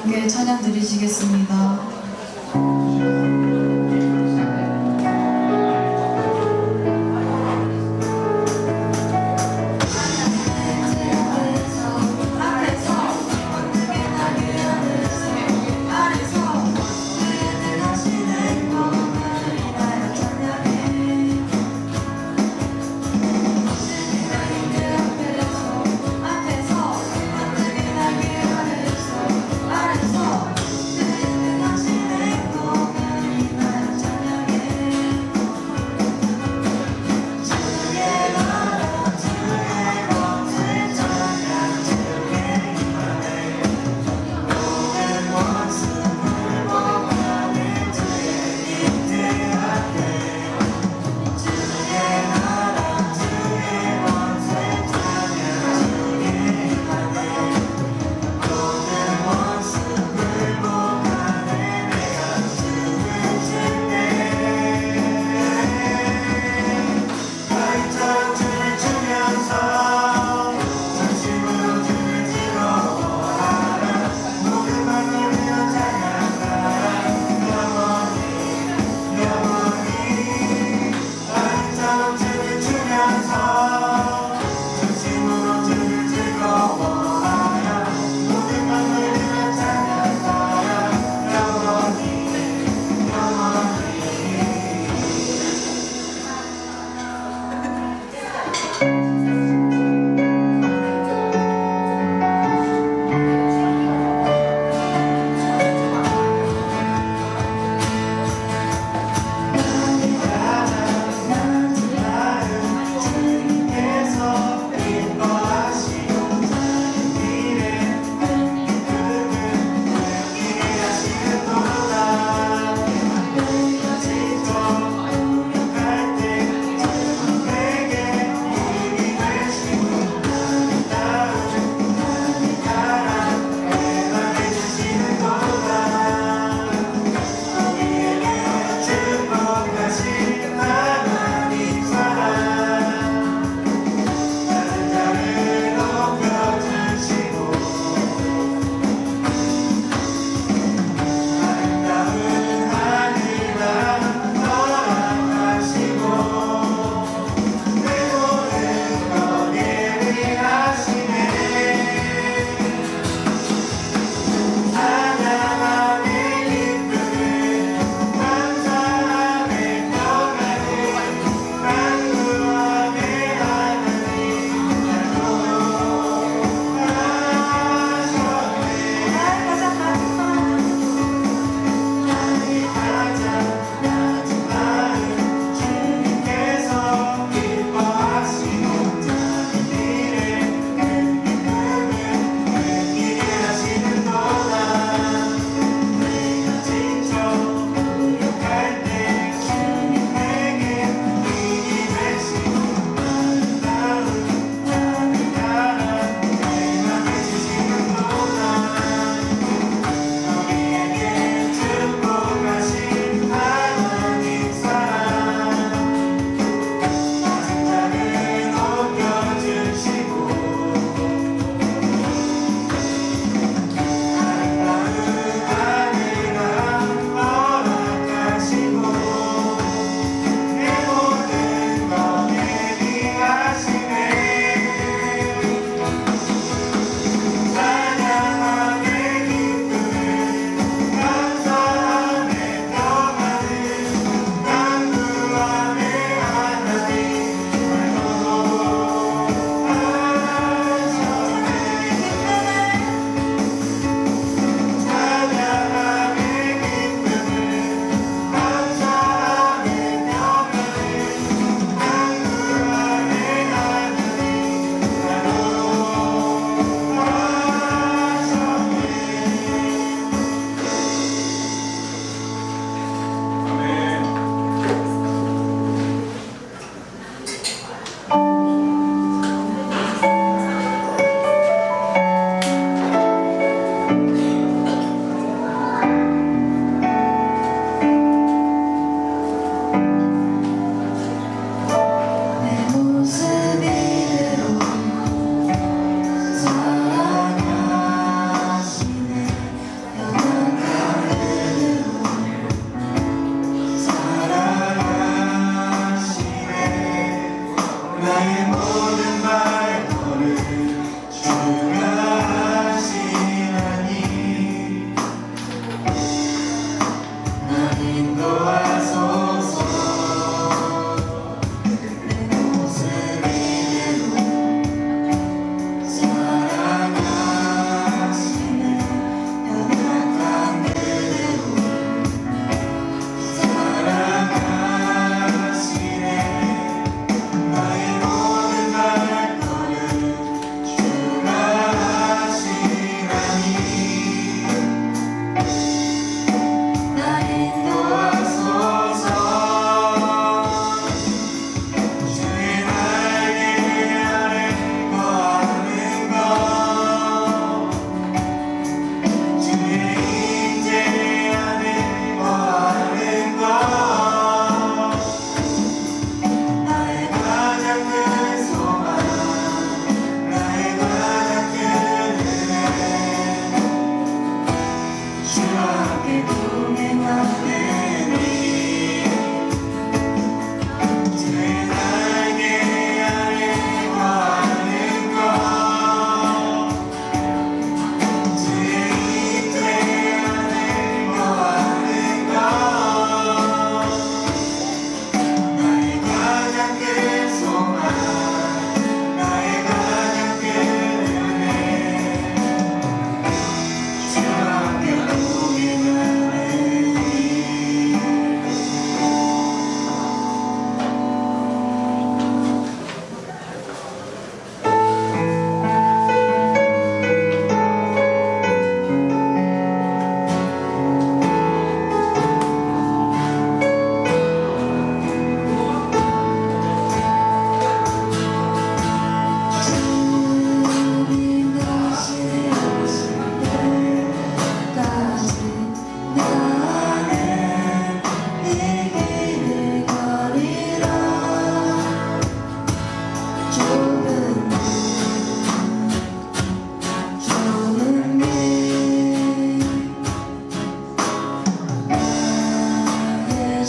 함께 찬양 드리시겠습니다. 앞에서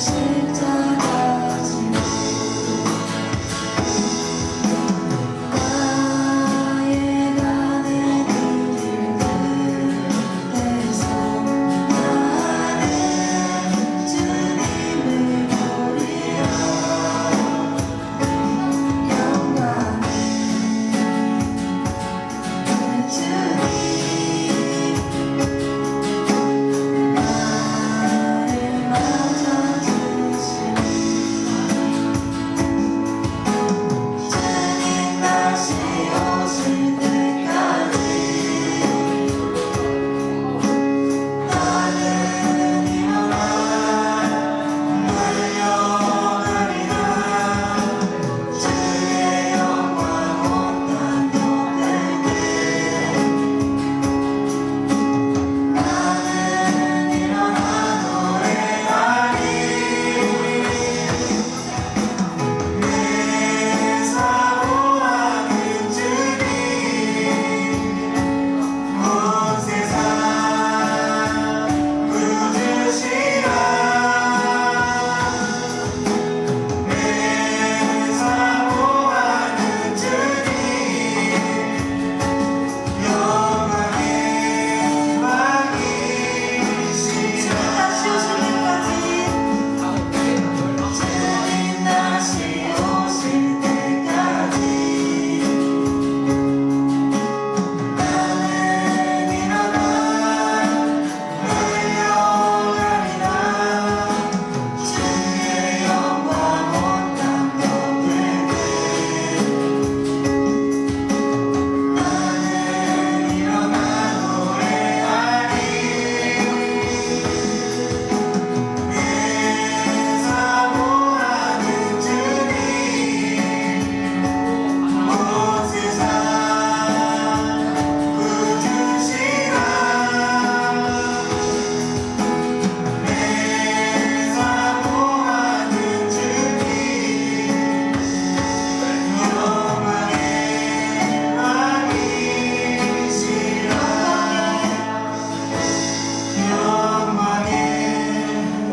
십자가 지고 나의 가는 길들에서 나는 주님을 보리라. 영광의 주님 나를 맞아주시니 주님 다시 오실 때까지 나는 일어나 달려가리라. 주의 영광 온 땅 덮을 때 나는 일어나 노래하리. 내 사모하는 주님 온 세상 구주시라. 내 사모하는 주님 영광의 왕이시라. 다시 오실 때까지 주님 다시 오실 때까지 나는 일어나 달려가리라. 주의 영광 온 땅 덮을 때 나는 일어나 노래하리. 내 사모하는 주님 온 세상 구주시라. 내 사모하는 주님 영광의 왕이시라. 영광의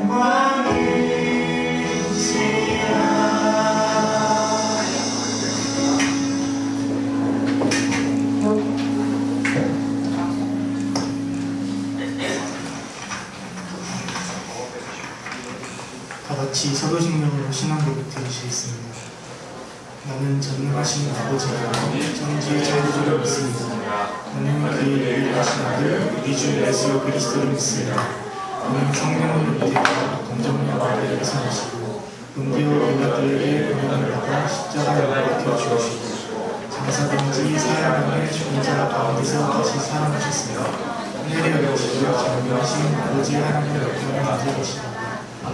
왕이시라. 다 같이 서도식령으로 신앙고백 드리시겠습니다. 나는 전능하신 아버지가 전지의 창조주를 믿습니다. 나는 그의 유일하신 아들 우리 주 예수 그리스도를 믿습니다. 그는 성령을 믿으며 동정녀가를 일어나시고 은비어 유다들에게 고난을 받아 십자가에 못 박혀 죽으시고 장사단지 사형함에 죽은 자 가운데서 다시 살아나셨습니다. 하늘에 오르시고 전능하신 아버지 하나님의 영광을 받으시고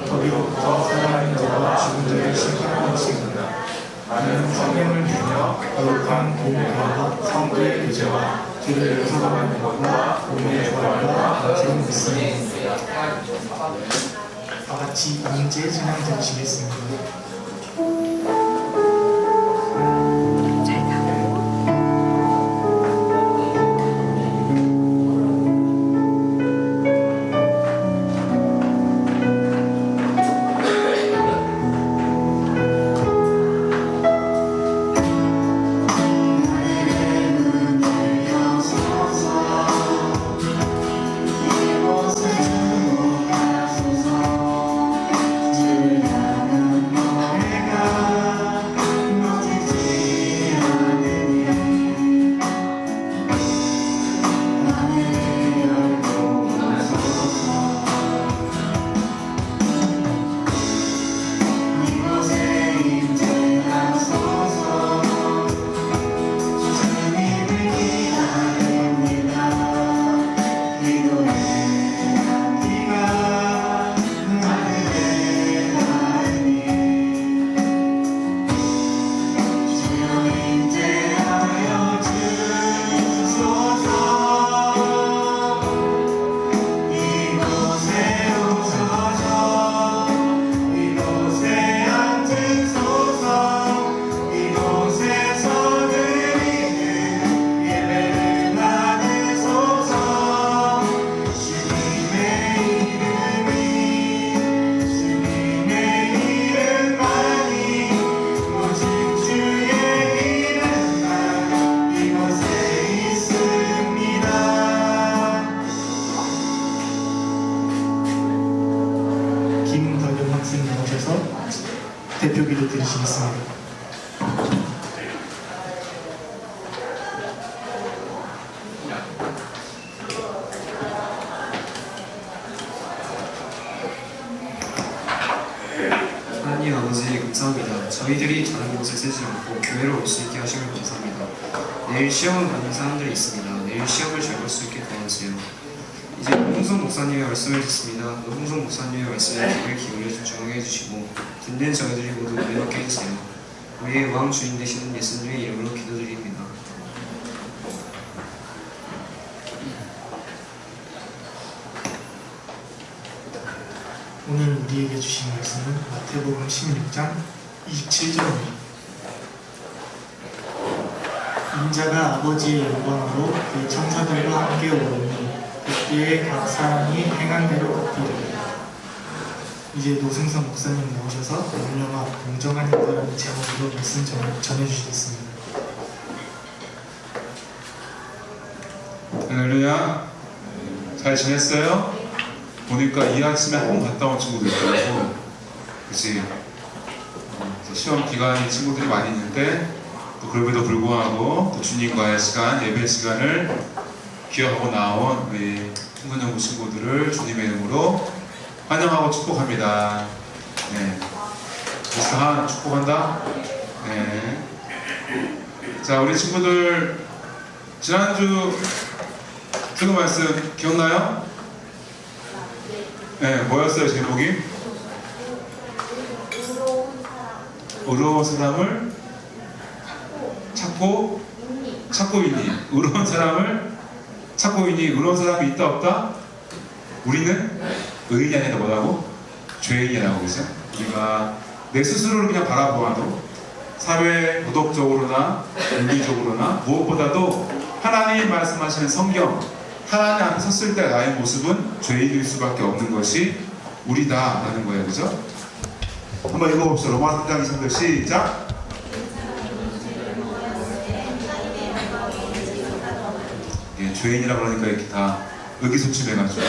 거기로부터 살아있는 자와 죽은 자를 심판하시는구나. 나는 성령을 믿으며 거룩한 공의와 성도의 교제와 주를 용서하는 것과 몸의 부활과 안세를 믿습니다. 다 같이 임재 찬양 드리시겠습니다. 이곳을 두고 가소서. 주 향한 대표기도 드리시겠습니다. 하나님 아버지 감사합니다. 저희들이 다른 곳에 쓰지 않고 교회로 올 수 있게 하시면 감사합니다. 내일 시험을 받는 사람들이 있습니다. 내일 시험을 잘 볼 수 있게 도와주세요. 이제 홍성 목사님의 말씀을 듣습니다. 홍성 목사님의 말씀에 귀를 기울여 집중하게 해주시고 듣는 저희들이 모두 은혜 받게 해주세요. 우리의 왕 주인 되시는 예수님의 이름으로 기도드립니다. 오늘 우리에게 주신 말씀은 마태복음 16장 27절입니다. 인자가 아버지의 영광으로 그 천사들과 함께 오르니 그때에 각 사람이 행한 대로 갚으리라. 이제 노승선 목사님 나오셔서 염려와 공정한 인자라는 제목으로 말씀 전해주시겠습니다. 할렐루야. 잘 지냈어요? 보니까 이 아침에 학원 갔다 온 친구도 있더라고. 그치? 시험 기간인 친구들이 많이 있는데 또 그럼에도 불구하고 또 주님과의 시간, 예배 시간을 기억하고 나온 우리 흥근연구 친구들을 주님의 이름으로 환영하고 축복합니다. 네. 미스터 축복한다. 네. 자, 우리 친구들 지난주 들은 말씀 기억나요? 네, 뭐였어요 제목이? 의로운 사람을 찾고 있니? 의로운 사람을 찾고 있니? 의로운 사람이 있다 없다? 우리는 의인이 아니라 뭐라고? 죄인이라고 그러죠? 우리가 내 스스로를 그냥 바라보아도 사회 도덕적으로나 윤리적으로나 무엇보다도 하나님 말씀하시는 성경, 하나님 앞에 섰을 때 나의 모습은 죄인일 수밖에 없는 것이 우리다라는 거예요, 그죠? 한번 읽어봅시다. 로마 3장 23절 시작. 예, 죄인이라고 그러니까 이렇게 다 의기소침해가지고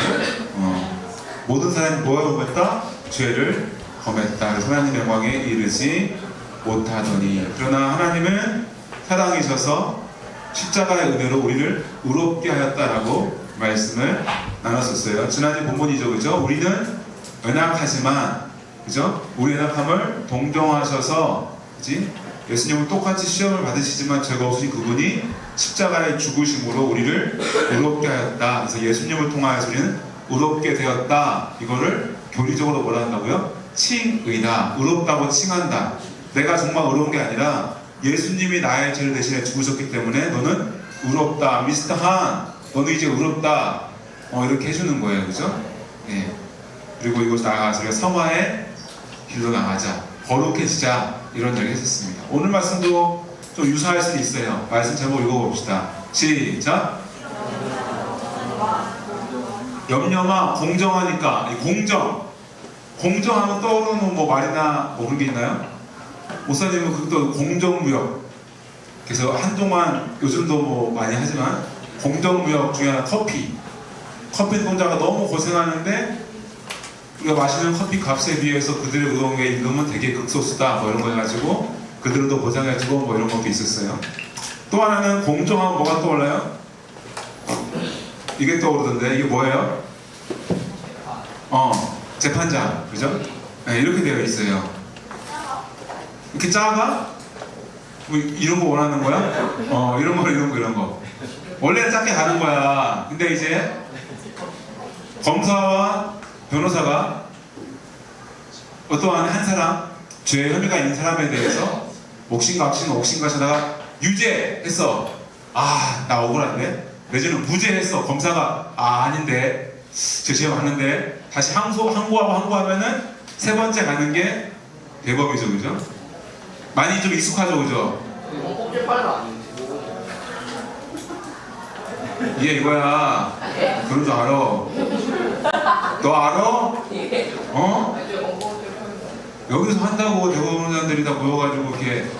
모든 사람이 뭐가 범했다? 죄를 범했다. 그래서 하나님의 영광에 이르지 못하더니 그러나 하나님은 사랑이셔서 십자가의 은혜로 우리를 의롭게 하였다라고 말씀을 나눴었어요. 지난주 본문이죠, 그죠? 우리는 연약하지만, 그죠? 우리 연약함을 동정하셔서, 그지? 예수님은 똑같이 시험을 받으시지만 죄가 없으신 그분이 십자가의 죽으심으로 우리를 의롭게 하였다. 그래서 예수님을 통하여서 우리는 의롭게 되었다. 이거를 교리적으로 뭐라 한다고요? 칭의다. 의롭다고 칭한다. 내가 정말 의로운 게 아니라 예수님이 나의 죄를 대신해 죽으셨기 때문에 너는 의롭다. 미스터 한, 너는 이제 의롭다. 이렇게 해주는 거예요, 그죠? 예. 그리고 이곳 나아가서 우리가 성화의 길로 나가자, 거룩해지자, 이런 얘기 했었습니다. 오늘 말씀도 좀 유사할 수도 있어요. 말씀 제목 읽어봅시다. 시작. 염려마 공정하니까. 공정하면 떠오르는 뭐 말이나 뭐 그런 게 있나요? 목사님은 그것도 공정무역, 그래서 한동안 요즘도 뭐 많이 하지만 공정무역 중에 하나 커피 노동자가 너무 고생하는데 우리가 마시는 커피 값에 비해서 그들의 노동에 임금은 되게 극소수다 뭐 이런 거 해가지고 그들은 또 보장해주고 뭐 이런 것도 있었어요. 또 하나는 공정하면 뭐가 떠올라요? 이게 떠오르던데 이게 뭐예요? 재판장, 그죠? 네, 이렇게 되어 있어요. 이렇게 작아? 뭐 이런 거 원하는 거야? 이런 거. 원래는 작게 가는 거야. 근데 이제 검사와 변호사가 어떠한 한 사람, 죄 혐의가 있는 사람에 대해서 옥신각신하다가 유죄했어. 나 억울한데? 내지는 무죄했어. 검사가 아닌데, 제 죄 맞는데 다시 항고하면은 세 번째 가는 게 대법이죠, 그죠? 많이 좀 익숙하죠, 그죠? 이게 이거야. 그런 줄 알아. 너 알아? 여기서 한다고 대법원장들이 다 모여가지고 이렇게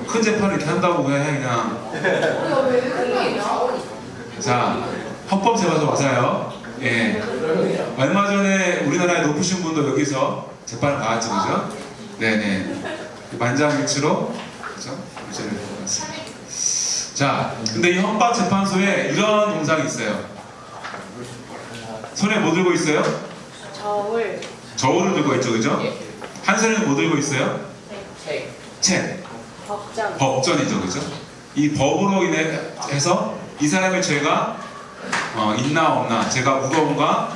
큰 재판을 이렇게 한다고 해 그냥. 자, 헌법 제봐서 맞아요. 예. 얼마 전에 우리나라에 높으신 분도 여기서 재판을 받았죠, 그죠? 네네. 만장일치로 그죠? 유죄를 받았습니다. 자, 근데 이 헌법재판소에 이런 동상이 있어요. 손에 뭐 들고 있어요? 저울. 저울을 들고 있죠, 그죠? 한 손에는 뭐 들고 있어요? 책. 법전. 법전이죠, 그죠? 이 법으로 인해서 이 사람의 죄가 있나 없나, 죄가 무거운가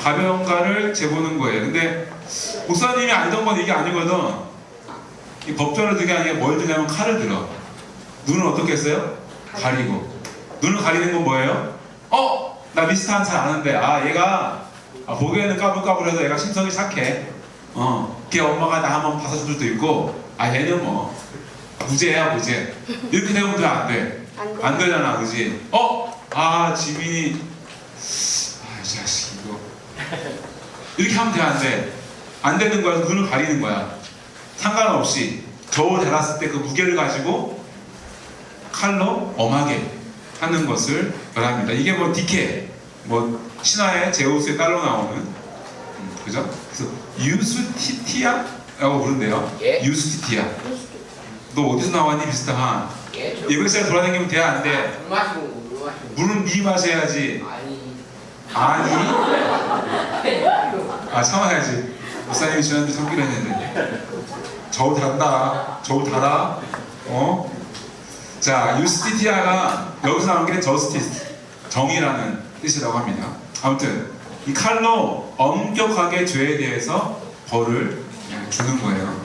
가벼운가를 재보는 거예요. 근데 목사님이 알던 건 이게 아니거든. 이 법전을 들게 아니라 뭘 드냐면 칼을 들어. 눈을 어떻게 했어요? 가리고. 눈을 가리는 건 뭐예요? 나 미스터한 잘 아는데, 얘가 보기에는 까불까불해서 얘가 심성이 착해. 걔 엄마가 나 한번 봐서 줄 수도 있고, 얘는 뭐 무죄야, 무죄. 이렇게 되면 안 돼. 안 되잖아, 그지? 지민이, 이 자식, 이거. 이렇게 하면 돼, 안 돼? 안 되는 거야. 눈을 가리는 거야. 상관없이 저울 달았을 때 그 무게를 가지고 칼로 엄하게 하는 것을 말합니다. 이게 뭐 디케, 뭐 신화의 제우스에 딸로 나오는, 그죠? 그래서 유스티티아라고 부른대요. 유스티티아. 너 어디서 나왔니, 비슷한? 예배사에 돌아다니면 돼, 안 돼? 물은 네 마셔야지. 아니? 참아야지. 목사님이 지난주에 섬기려 했는데. 저울 달다. 저울 달아. 자, 유스티티아가 여기서 나온 게 저스티스, 정의라는 뜻이라고 합니다. 아무튼 이 칼로 엄격하게 죄에 대해서 벌을 주는 거예요.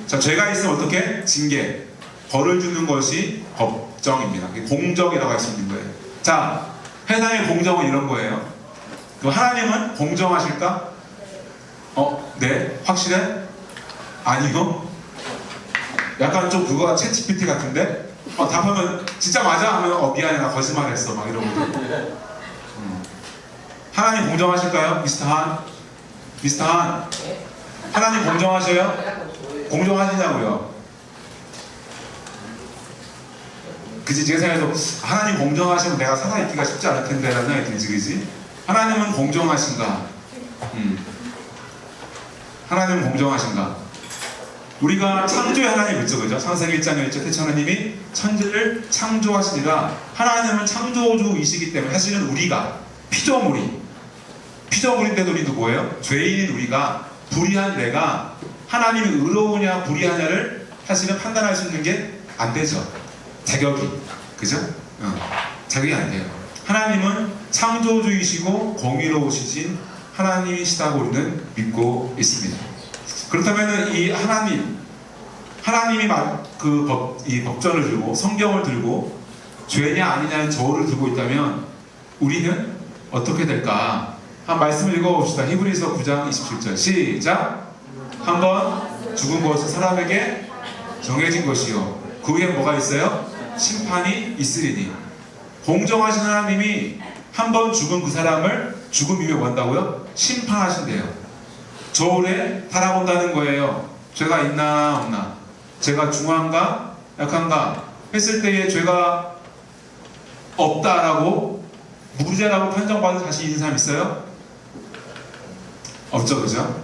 자, 죄가 있으면 어떻게? 징계, 벌을 주는 것이 법정입니다. 공정이라고 할 수 있는 거예요. 자, 세상의 공정은 이런 거예요. 그럼 하나님은 공정하실까? 네. 확실해? 아니요. 약간 좀 그거가 챗GPT 같은데? 답하면 진짜 맞아? 하면 미안해, 나 거짓말했어, 막 이러거든. 하나님 공정하실까요? 미스터 한? 미스터 한? 하나님 공정하셔요? 공정하시냐고요? 그치, 제 생각에도 하나님 공정하시면 내가 살아있기가 쉽지 않을 텐데 라는 생각이 들지, 그치? 하나님은 공정하신가? 하나님은 공정하신가? 우리가 창조의 하나님 믿죠, 그죠? 창세기 1장 1절 태초 하나님이 천지를 창조하시니라. 하나님은 창조주이시기 때문에 사실은 우리가 피조물인데도 우리도 뭐예요? 죄인인 우리가, 불의한 내가 하나님이 의로우냐 불의하냐를 사실은 판단할 수 있는 게 안 되죠. 자격이, 그죠? 자격이 안 돼요. 하나님은 창조주이시고 공의로우시신 하나님이시다고 우리는 믿고 있습니다. 그렇다면 이 하나님이 이 법전을 들고 성경을 들고 죄냐 아니냐는 저울을 들고 있다면 우리는 어떻게 될까? 한 말씀을 읽어봅시다. 히브리서 9장 27절 시작. 한번 죽은 것은 사람에게 정해진 것이요 그 후에 뭐가 있어요? 심판이 있으리니. 공정하신 하나님이 한번 죽은 그 사람을 죽음 이후에 뭔다고요? 심판하신대요. 저울에 달아본다는 거예요. 죄가 있나 없나, 죄가 중한가 약한가 했을 때에 죄가 없다라고 무죄라고 판정받은 자신 있는 사람 있어요? 없죠, 그죠?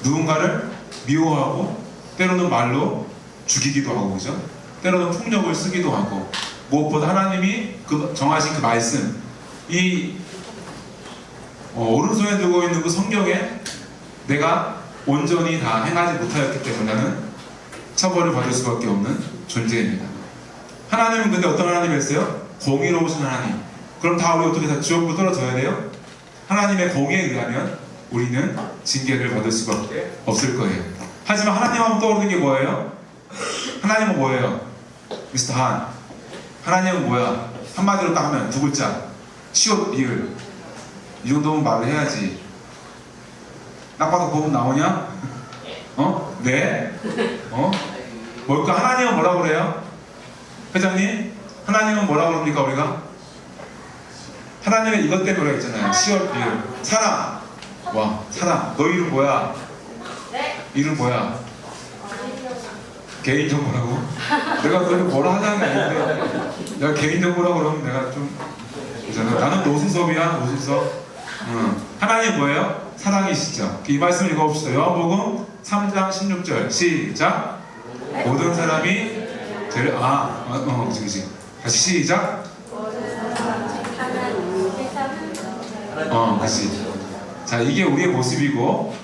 누군가를 미워하고 때로는 말로 죽이기도 하고, 그죠? 때로는 폭력을 쓰기도 하고, 무엇보다 하나님이 정하신 그 말씀, 이 오른손에 들고 있는 그 성경에 내가 온전히 다 행하지 못하였기 때문에 나는 처벌을 받을 수밖에 없는 존재입니다. 하나님은 근데 어떤 하나님이었어요? 공의로우신 하나님. 그럼 다 우리 어떻게 다 지옥으로 떨어져야 돼요? 하나님의 공의에 의하면 우리는 징계를 받을 수밖에 없을 거예요. 하지만 하나님 하면 떠오르는 게 뭐예요? 하나님은 뭐예요? 미스터 한. 하나님은 뭐야? 한마디로 딱 하면 두 글자. 시옷 리을. 이 정도면 말을 해야지. 딱 봐도 법은 나오냐? 네? 뭘까? 하나님은 뭐라고 그래요? 회장님? 하나님은 뭐라고 그럽니까, 우리가? 하나님은 이것 때문에 그랬잖아요. 시옷 리을. 사랑. 와, 사랑. 너 이름 뭐야? 이름 뭐야? 개인정보라고? 내가 너를 뭐라 하자는 게 아닌데 내가 개인정보라고 그러면 내가 좀 그잖아. 나는 노순섭이야, 노순섭. 하나님 뭐예요? 사랑이시죠. 이 말씀을 읽어봅시다. 요한복음 3장 16절 시작. 모든 사람이 죄를 그치. 다시 시작. 그치. 자, 이게 우리의 모습이고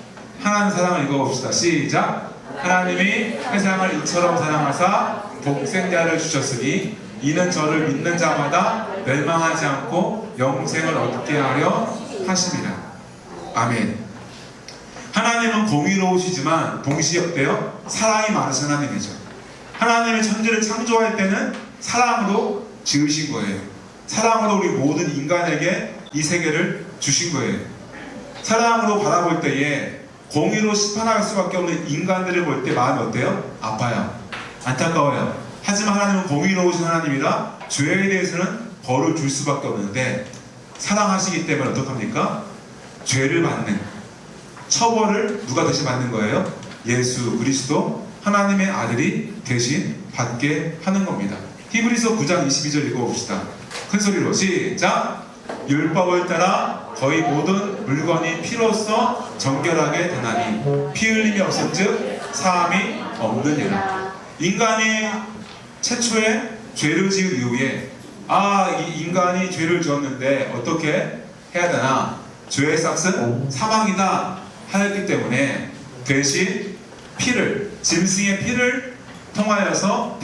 하나님 사랑을 읽어봅시다. 시작. 하나님이 세상을 이처럼 사랑하사 독생자를 주셨으니 이는 저를 믿는 자마다 멸망하지 않고 영생을 얻게 하려 하심이라. 아멘. 하나님은 공의로우시지만 동시에 어때요? 사랑이 많으신 하나님이죠. 하나님의 천지를 창조할 때는 사랑으로 지으신 거예요. 사랑으로 우리 모든 인간에게 이 세계를 주신 거예요. 사랑으로 바라볼 때에 공의로 심판할 수밖에 없는 인간들을 볼 때 마음이 어때요? 아파요. 안타까워요. 하지만 하나님은 공의로우신 하나님이라 죄에 대해서는 벌을 줄 수밖에 없는데 사랑하시기 때문에 어떡합니까? 죄를 받는 처벌을 누가 대신 받는 거예요? 예수 그리스도 하나님의 아들이 대신 받게 하는 겁니다. 히브리서 9장 22절 읽어봅시다. 큰 소리로 시작. 율법을 따라 거의 모든 물건이 피로써 정결하게 되나니 피 흘림이 없은즉 사함이 없느니라. 인간이 최초에 죄를 지은 이후에 이 인간이 죄를 지었는데 어떻게 해야 되나? 죄의 삭은 사망이다 하였기 때문에 대신 피를, 짐승의 피를 통하여서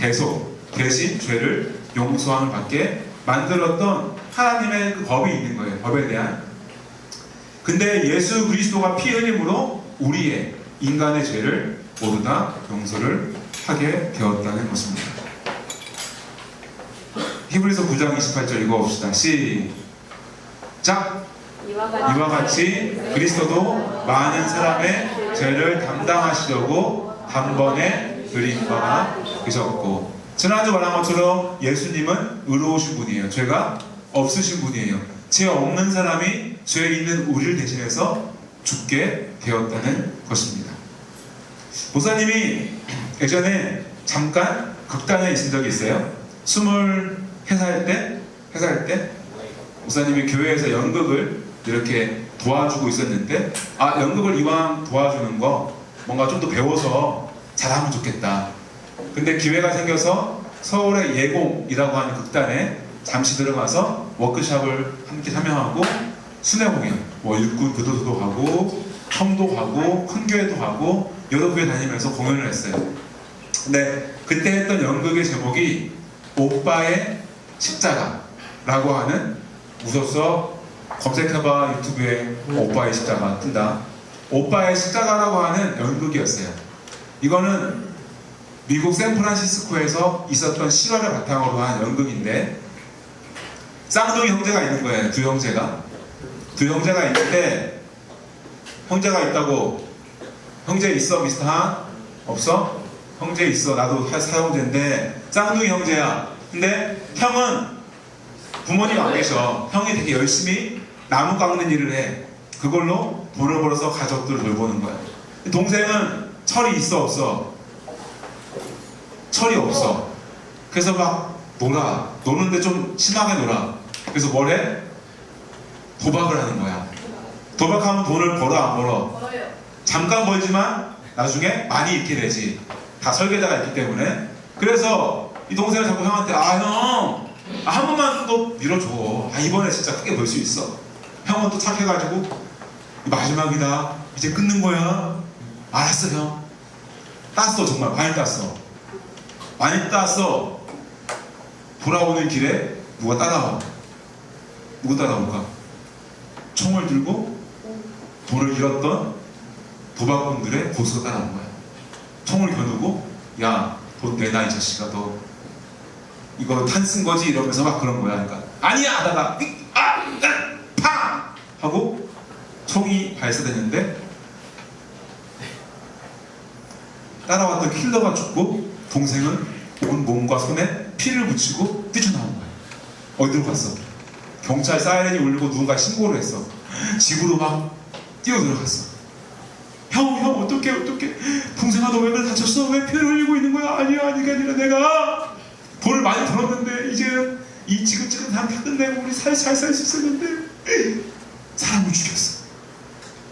대신 죄를 용서함을 받게 만들었던 하나님의 그 법이 있는 거예요. 법에 대한. 근데 예수 그리스도가 피 흘림으로 우리의 인간의 죄를 모두 다 용서를 하게 되었다는 것입니다. 히브리서 9장 28절 읽어봅시다. 시작. 이와 같이 그리스도도 많은 사람의 죄를 담당하시려고 단번에 드린 바가 되셨고, 지난주 말한 것처럼 예수님은 의로우신 분이에요. 죄가 없으신 분이에요. 죄 없는 사람이 죄 있는 우리를 대신해서 죽게 되었다는 것입니다. 목사님이 예전에 잠깐 극단에 있은 적이 있어요. 23살 때 목사님이 교회에서 연극을 이렇게 도와주고 있었는데 연극을 이왕 도와주는 거 뭔가 좀 더 배워서 잘하면 좋겠다. 근데 기회가 생겨서 서울의 예공이라고 하는 극단에 잠시 들어가서 워크숍을 함께 참여하고 순회공연, 일꾼 교도소도 가고 성도 가고 큰 교회도 가고 여러 교회 다니면서 공연을 했어요. 근데 그때 했던 연극의 제목이 오빠의 십자가라고 하는, 웃었어 검색해봐 유튜브에 오빠의 십자가 뜬다. 오빠의 십자가라고 하는 연극이었어요. 이거는 미국 샌프란시스코에서 있었던 실화를 바탕으로 한 연극인데 쌍둥이 형제가 있는 거예요. 두 형제가 있는데 형제가 있다고 형제 있어 미스터 한? 없어? 형제 있어. 나도 사형제인데 쌍둥이 형제야. 근데 형은 부모님 안 계셔. 형이 되게 열심히 나무 깎는 일을 해. 그걸로 돈을 벌어서 가족들을 돌보는 거야. 동생은 철이 있어 없어? 철이 없어. 그래서 막 노는데 좀 심하게 놀아. 그래서 뭘 해? 도박을 하는 거야. 도박하면 돈을 벌어 안 벌어? 잠깐 벌지만 나중에 많이 잃게 되지. 다 설계자가 있기 때문에. 그래서 이 동생은 자꾸 형한테 형, 한 번만 또 밀어줘. 이번에 진짜 크게 벌 수 있어. 형은 또 착해가지고 마지막이다. 이제 끊는 거야. 알았어 형. 땄어. 정말 많이 땄어. 많이 땄어. 돌아오는 길에 누가 따라와. 누구 따라올까? 총을 들고 돈을 잃었던 도박꾼들의 고수가 따라온 거야. 총을 겨누고 야, 돈 내놔 이 자식아. 너 이거 탄 쓴 거지? 이러면서 막 그런 거야. 그러니까 아니야 하다가 팡! 하고 총이 발사되는데 따라왔던 킬러가 죽고 동생은 온 몸과 손에 피를 묻히고 뛰쳐나온 거야. 어디로 갔어? 경찰 사이렌이 울리고 누군가 신고를 했어. 집으로 막 뛰어들어갔어. 형 어떡해. 동생아 너 왜 그래? 다쳤어? 왜 피를 흘리고 있는 거야? 아니야 그게 아니라 내가 돈을 많이 벌었는데 이제 이 지긋지긋한 다 끝내고 우리 살 수 있었는데 사람을 죽였어.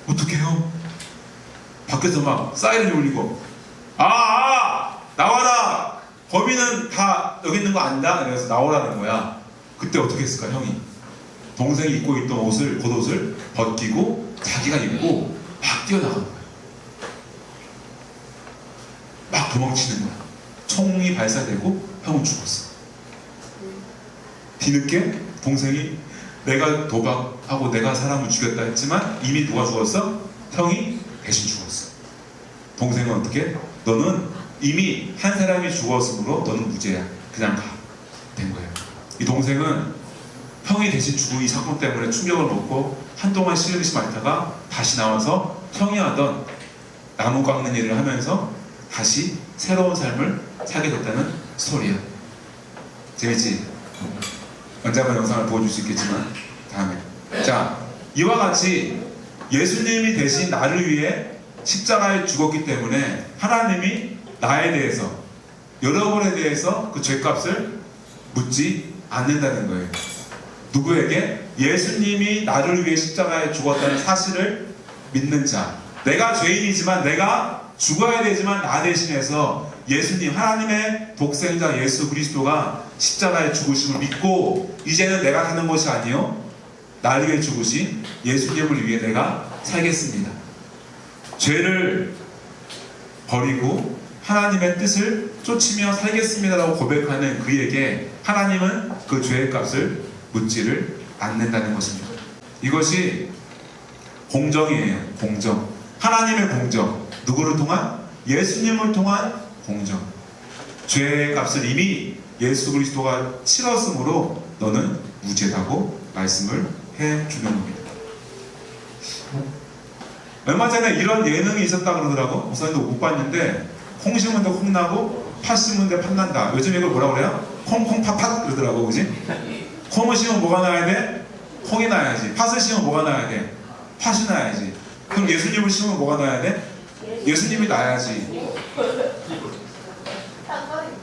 어떡해요? 밖에서 막 사이렌이 울리고 나와라! 범인은 다 여기 있는 거 안다? 그래서 나오라는 거야. 그때 어떻게 했을까 형이? 동생이 입고 있던 겉옷을 벗기고 자기가 입고 막 뛰어나간 거야. 막 도망치는 거야. 총이 발사되고 형은 죽었어. 뒤늦게 동생이 내가 도박하고 내가 사람을 죽였다 했지만 이미 누가 죽었어? 형이 대신 죽었어. 동생은 어떻게? 너는 이미 한 사람이 죽었으므로 너는 무죄야. 그냥 가. 된 거예요. 이 동생은 형이 대신 죽은 이 사건 때문에 충격을 먹고 한동안 실력이 많다가 다시 나와서 형이 하던 나무 깎는 일을 하면서 다시 새로운 삶을 살게 됐다는 스토리야. 재밌지? 언젠가 영상을 보여줄 수 있겠지만 다음에. 자, 이와 같이 예수님이 대신 나를 위해 십자가에 죽었기 때문에 하나님이 나에 대해서, 여러분에 대해서 그 죄값을 묻지 않는다는 거예요. 누구에게? 예수님이 나를 위해 십자가에 죽었다는 사실을 믿는 자. 내가 죄인이지만 내가 죽어야 되지만 나 대신해서 예수님, 하나님의 독생자 예수 그리스도가 십자가에 죽으심을 믿고 이제는 내가 사는 것이 아니요 나를 위해 죽으신 예수님을 위해 내가 살겠습니다. 죄를 버리고 하나님의 뜻을 쫓으며 살겠습니다라고 고백하는 그에게 하나님은 그 죄의 값을 묻지를 않는다는 것입니다. 이것이 공정이에요. 공정. 하나님의 공정. 누구를 통한? 예수님을 통한 공정. 죄의 값을 이미 예수 그리스도가 치렀으므로 너는 무죄다고 말씀을 해주는 겁니다. 얼마 전에 이런 예능이 있었다 그러더라고. 목사님도 못 봤는데 콩 심은 데 콩나고 팥 심은 데 팥난다. 요즘 이걸 뭐라 그래요? 콩콩팥팥 그러더라고. 그지? 콩을 심으면 뭐가 나야 돼? 콩이 나야지. 팥을 심으면 뭐가 나야 돼? 팥이 나야지. 그럼 예수님을 심으면 뭐가 나야 돼? 예수님이 나야지.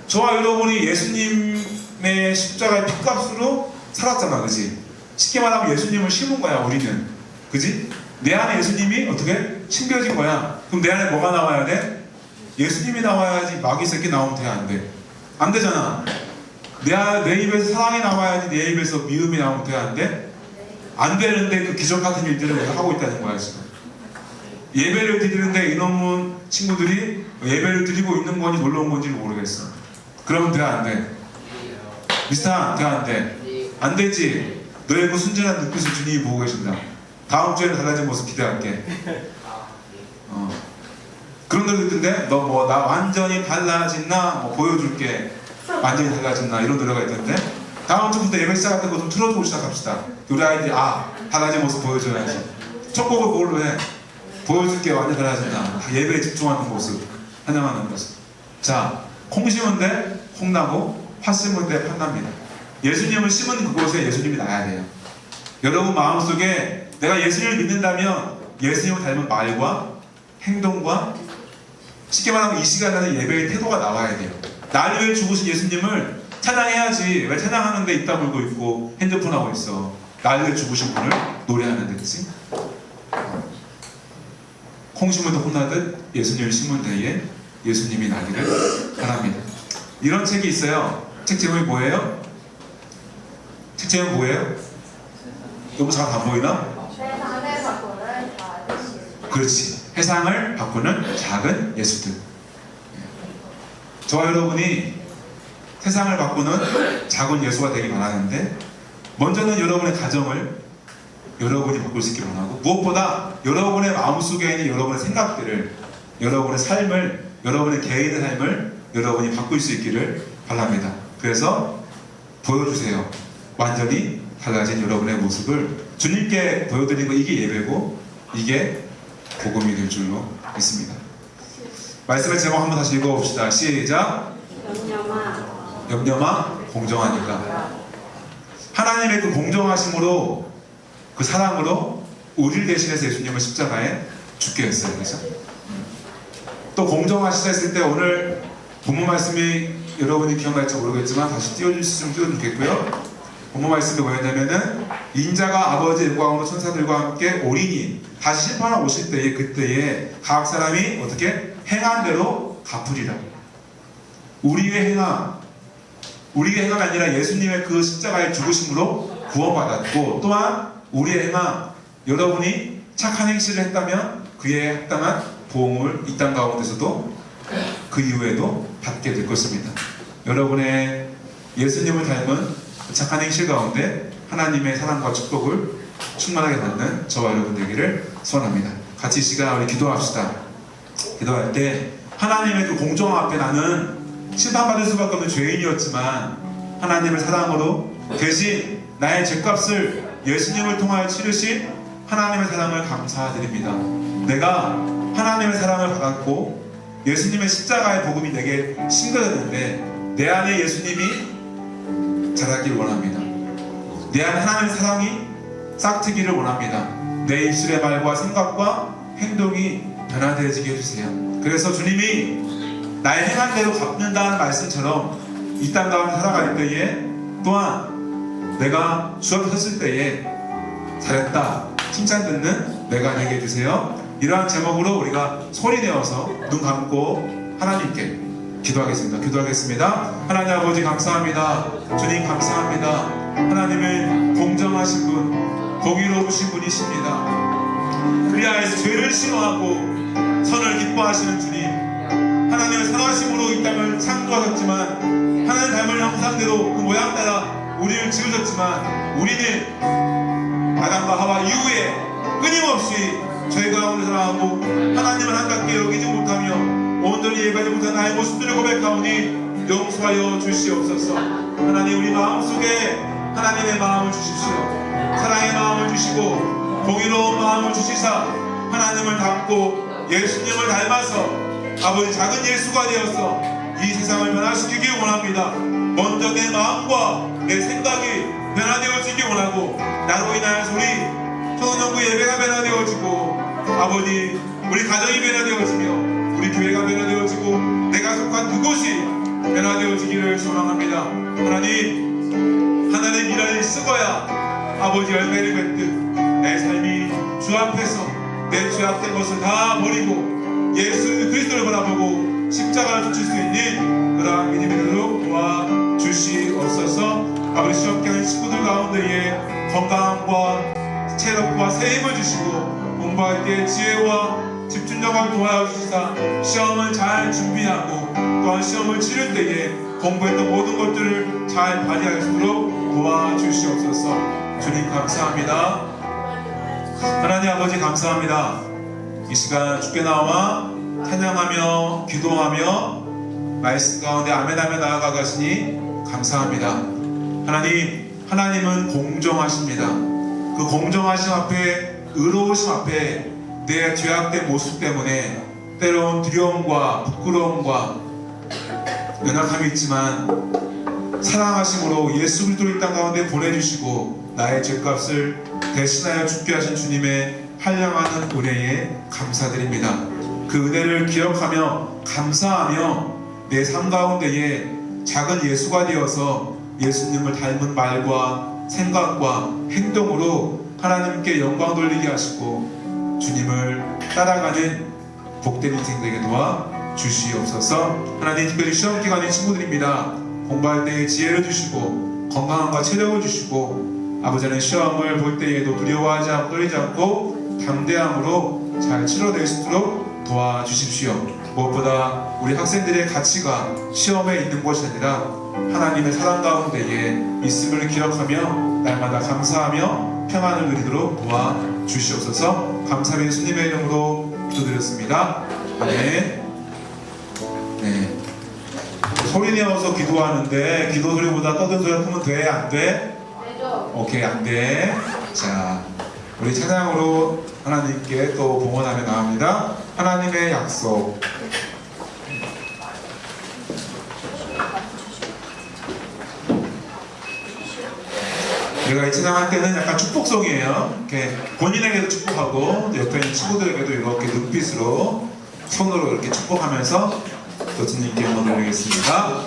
저와 여러분이 예수님의 십자가의 핏값으로 살았잖아. 그지? 쉽게 말하면 예수님을 심은 거야. 우리는. 그지? 내 안에 예수님이 어떻게? 심겨진 거야. 그럼 내 안에 뭐가 나와야 돼? 예수님이 나와야지. 마귀 새끼 나오면 돼? 안 돼? 안 되잖아. 내 입에서 사랑이 나와야지. 내 입에서 미움이 나오면 돼? 안 돼? 안 되는데 그 기적 같은 일들을 우리가 하고 있다는 거야 지금. 예배를 드리는데 이놈의 친구들이 예배를 드리고 있는 건지 놀러 온 건지 모르겠어. 그러면 돼? 안 돼? 미스터 돼? 안 돼? 안 되지. 너의 그 순전한 눈빛을 주님이 보고 계신다. 다음 주에는 달라진 모습 기대할게. 그런 노래 듣던데 너 뭐 나 완전히 달라진나 뭐 보여줄게. 완전히 달라진나 이런 노래가 있던데 다음 주부터 예배 시작할 때 거 좀 틀어주고 시작합시다. 우리 아이들이 달라진 모습 보여줘야지. 첫 곡을 그걸로 해. 보여줄게. 완전히 달라진다. 예배에 집중하는 모습, 환영하는 모습. 자, 콩 심은데 콩 나고 팥 심은데 팥 납니다. 예수님을 심은 그곳에 예수님이 나야 돼요. 여러분 마음속에 내가 예수님을 믿는다면 예수님을 닮은 말과 행동과 쉽게 말하면 이 시간에는 예배의 태도가 나와야 돼요. 나를 위해 죽으신 예수님을 찬양해야지. 왜 찬양하는데 입 다물고 있고 핸드폰 하고 있어. 나를 위해 죽으신 분을 노래하는데, 그치? 콩 심은 데 혼나듯 예수님을 심은 데에 예수님이 나기를 바랍니다. 이런 책이 있어요. 책 제목이 뭐예요? 책 제목이 뭐예요? 너무 잘 안 보이나? 세상을 바꾸는 작은 예수. 그렇지. 세상을 바꾸는 작은 예수들. 저와 여러분이 세상을 바꾸는 작은 예수가 되길 바라는데 먼저는 여러분의 가정을 여러분이 바꿀 수 있길 바라고 무엇보다 여러분의 마음속에 있는 여러분의 생각들을 여러분의 삶을 여러분의 개인의 삶을 여러분이 바꿀 수 있기를 바랍니다. 그래서 보여주세요. 완전히 달라진 여러분의 모습을 주님께 보여드리는 거 이게 예배고 이게 복음이 될 줄로 믿습니다. 말씀의 제목 한번 다시 읽어봅시다. 시작. 염려마 공정하니까. 하나님의 그 공정하심으로 그 사랑으로 우리를 대신해서 예수님을 십자가에 죽게 했어요. 그래서 또 공정하시다 했을 때 오늘 본문 말씀이 여러분이 기억날지 모르겠지만 다시 띄워주시면 띄워주겠고요. 본문 말씀이 뭐였냐면은 인자가 아버지의 영광으로 천사들과 함께 오리니 다시 심판하러 오실 때에 그때에 각 사람이 어떻게 행한 대로 갚으리라. 우리의 행함이 아니라 예수님의 그 십자가의 죽으심으로 구원받았고, 또한 우리의 행함, 여러분이 착한 행실을 했다면 그에 합당한 보응을 이 땅 가운데서도 그 이후에도 받게 될 것입니다. 여러분의 예수님을 닮은 착한 행실 가운데 하나님의 사랑과 축복을 충만하게 받는 저와 여러분 되기를 소원합니다. 같이 이 시간 우리 기도합시다. 기도할 때 하나님의 그 공정 앞에 나는 심판받을 수밖에 없는 죄인이었지만 하나님의 사랑으로 대신 나의 죄값을 예수님을 통하여 치르신 하나님의 사랑을 감사드립니다. 내가 하나님의 사랑을 받았고 예수님의 십자가의 복음이 내게 심겨졌는데 내 안에 예수님이 자라길 원합니다. 내 안에 하나님의 사랑이 싹트기를 원합니다. 내 입술의 말과 생각과 행동이 변화되어지게 해주세요. 그래서 주님이 나의 행한 대로 갚는다는 말씀처럼 이 땅 가운데 살아갈 때에, 또한 내가 주 앞에 섰을 때에 잘했다 칭찬 듣는 내가 되게 해주세요. 이러한 제목으로 우리가 소리내어서 눈 감고 하나님께 기도하겠습니다. 하나님 아버지 감사합니다. 주님 감사합니다. 하나님은 공정하신 분, 공의로우신 분이십니다. 그리하여서 죄를 싫어하고 선을 기뻐하시는 주님, 하나님의 선하심으로 이 땅을 창조하셨지만 하나님 닮은 형상대로 그 모양 따라 우리를 지으셨지만 우리는 아담과 하와 이후에 끊임없이 죄 가운데 살아가고 하나님을 한답게 여기지 못하며 온전히 예배하지 못한 나의 모습들을 고백하오니 용서하여 주시옵소서. 하나님 우리 마음속에 하나님의 마음을 주십시오. 사랑의 마음을 주시고 공의로운 마음을 주시사 하나님을 닮고 예수님을 닮아서 아버지 작은 예수가 되어서 이 세상을 변화시키기 원합니다. 먼저 내 마음과 내 생각이 변화되어지기 원하고 나로 인하여서 우리 초등연구 예배가 변화되어지고 아버지 우리 가정이 변화되어지며 우리 교회가 변화되어지고 내가 속한 그곳이 변화되어지기를 소망합니다. 하나님 하나님 일을 쓰고야 아버지 열매를 맺듯 내 삶이 주 앞에서 내 죄악된 것을 다 버리고 예수 그리스도를 바라보고 십자가를 쫓을 수 있는 그러한 믿음이 되도록 도와주시옵소서. 아버지 시험케 하는 친구들 가운데에 건강과 체력과 새 힘을 주시고 공부할 때 지혜와 집중력을 도와주시사 시험을 잘 준비하고 또한 시험을 치를 때에 공부했던 모든 것들을 잘 발휘할 수 있도록 도와주시옵소서. 주님 감사합니다. 하나님 아버지 감사합니다. 이 시간 주께 나와 찬양하며 기도하며 말씀 가운데 아멘하며 나아가 가시니 감사합니다. 하나님은 공정하십니다. 그 공정하심 앞에, 의로우심 앞에 내 죄악된 모습 때문에 때로는 두려움과 부끄러움과 연약함이 있지만 사랑하심으로 예수 그리스도를 이 땅 가운데 보내주시고 나의 죄값을 대신하여 죽게 하신 주님의 한량하는 은혜에 감사드립니다. 그 은혜를 기억하며 감사하며 내 삶 가운데에 작은 예수가 되어서 예수님을 닮은 말과 생각과 행동으로 하나님께 영광 돌리게 하시고 주님을 따라가는 복된 인생 되게 도와주시옵소서. 하나님 특별히 시험 기간의 친구들입니다. 공부할 때에 지혜를 주시고 건강함과 체력을 주시고 아버지는 시험을 볼 때에도 두려워하지 않고 떨리지 않고 담대함으로 잘 치러낼 수 있도록 도와주십시오. 무엇보다 우리 학생들의 가치가 시험에 있는 것이 아니라 하나님의 사랑 가운데에 있음을 기억하며 날마다 감사하며 평안을 누리도록 도와주시옵소서. 감사의 예수님의 이름으로 기도드렸습니다. 아멘. 네. 소리 내어서 기도하는데 기도 소리보다 떠든 소리가 크면 돼? 안 돼? 오케이, 안 돼. 자, 우리 찬양으로 하나님께 또 봉헌하며 나옵니다. 하나님의 약속. 우리가 이 찬양할 때는 약간 축복송이에요. 이렇게 본인에게도 축복하고 옆에 있는 친구들에게도 이렇게 눈빛으로 손으로 이렇게 축복하면서 또 주님께 영광 돌리겠습니다.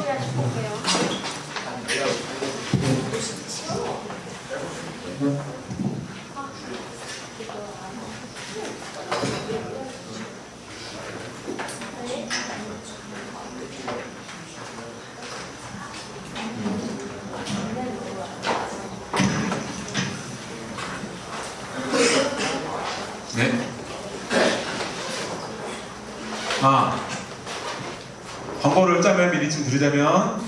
광고를 짜면 미리 좀 드리자면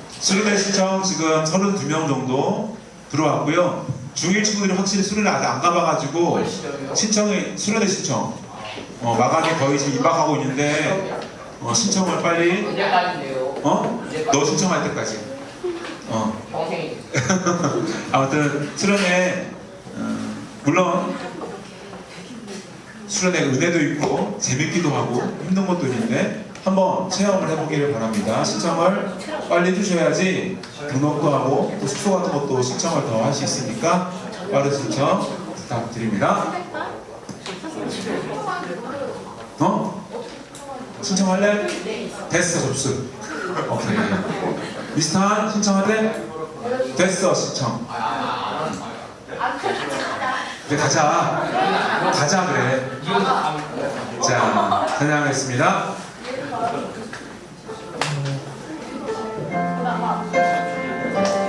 수련회 신청 지금 32명 정도 들어왔고요. 중1 친구들이 확실히 수련회 아직 안 가봐가지고 신청이 수련회 신청 마감이 거의 지금 임박하고 있는데 신청을 빨리 언제까지인데요? 너 신청할 때까지 평생이. 아무튼 수련회 물론 수련회 은혜도 있고 재밌기도 하고 힘든 것도 있는데 한번 체험을 해보기를 바랍니다. 신청을 빨리 해주셔야지 등록도 하고 또 숙소 같은 것도 신청을 더 할 수 있으니까 빠른 신청 부탁드립니다. 신청할래? 됐어 접수. 오케이. 미스탄 신청할래? 됐어 신청. 이제 가자 그래. 자 찬양하겠습니다.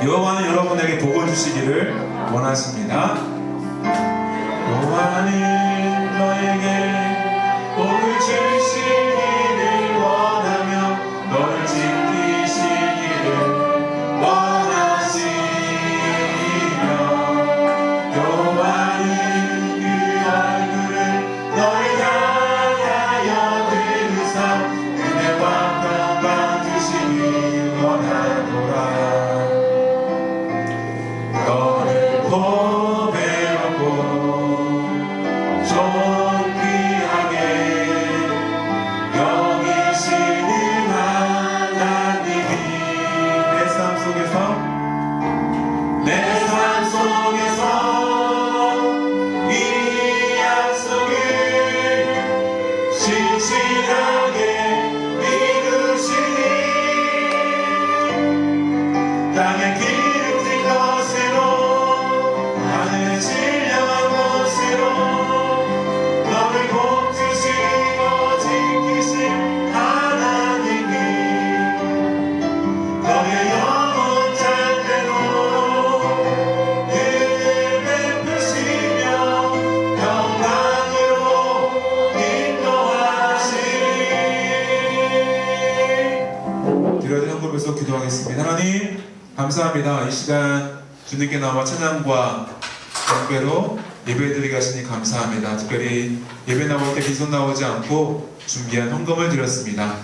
여호와는 여러분에게 복을 주시기를 원하십니다. 여호와는 너에게 복을 주시기를 원하며 너를 지키시기를 원하시며 여호와는 그 얼굴을 너를 향하여 들으사 은혜와 평강 주시기 원하노라. 너를 보배롭고 존귀하게 여기시는 하나님이 내 삶 속에서 이 약속을 신실하게 이루시니 땅의 기름진 것으로 하늘의 신령한 것으로 너를 복 주시고 지키신 하나님이 너의 영혼 잘대로 은혜 베푸시며 평강으로 인도하시니 드려진 헌금에서 기도하겠습니다. 하나님 감사합니다. 이 시간 주님께 나와 찬양과 경배로 예배드리게 하시니 감사합니다. 특별히 예배 나올 때 빈손 나오지 않고 준비한 헌금을 드렸습니다.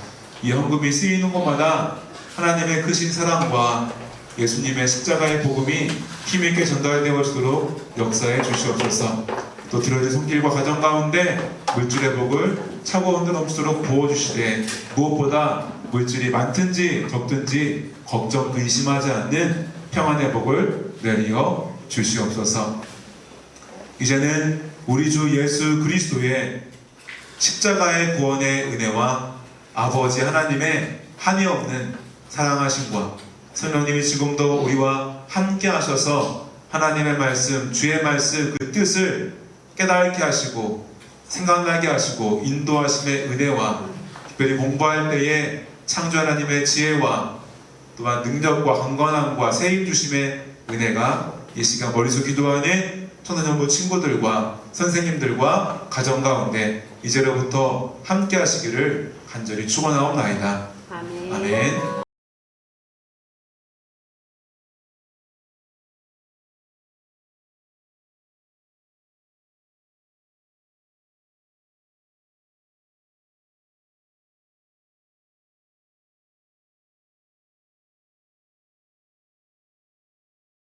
이 헌금이 쓰이는 곳마다 하나님의 크신 사랑과 예수님의 십자가의 복음이 힘있게 전달되어지도록 역사해 주시옵소서. 또 드려진 손길과 가정 가운데 물질의 복을 차고 흔들 넘치도록 부어주시되 무엇보다 물질이 많든지 적든지 걱정 근심하지 않는 평안의 복을 내리어 주시옵소서. 이제는 우리 주 예수 그리스도의 십자가의 구원의 은혜와 아버지 하나님의 한이 없는 사랑하심과 성령님이 지금도 우리와 함께 하셔서 하나님의 말씀, 주의 말씀 그 뜻을 깨닫게 하시고 생각나게 하시고 인도하심의 은혜와 특별히 공부할 때에 창조 하나님의 지혜와 또한 능력과 강건함과 세임 주심의 은혜가 이 시간 머릿속 기도하는 청소년부 친구들과 선생님들과 가정 가운데 이제로부터 함께 하시기를 간절히 축원하옵나이다. 아멘.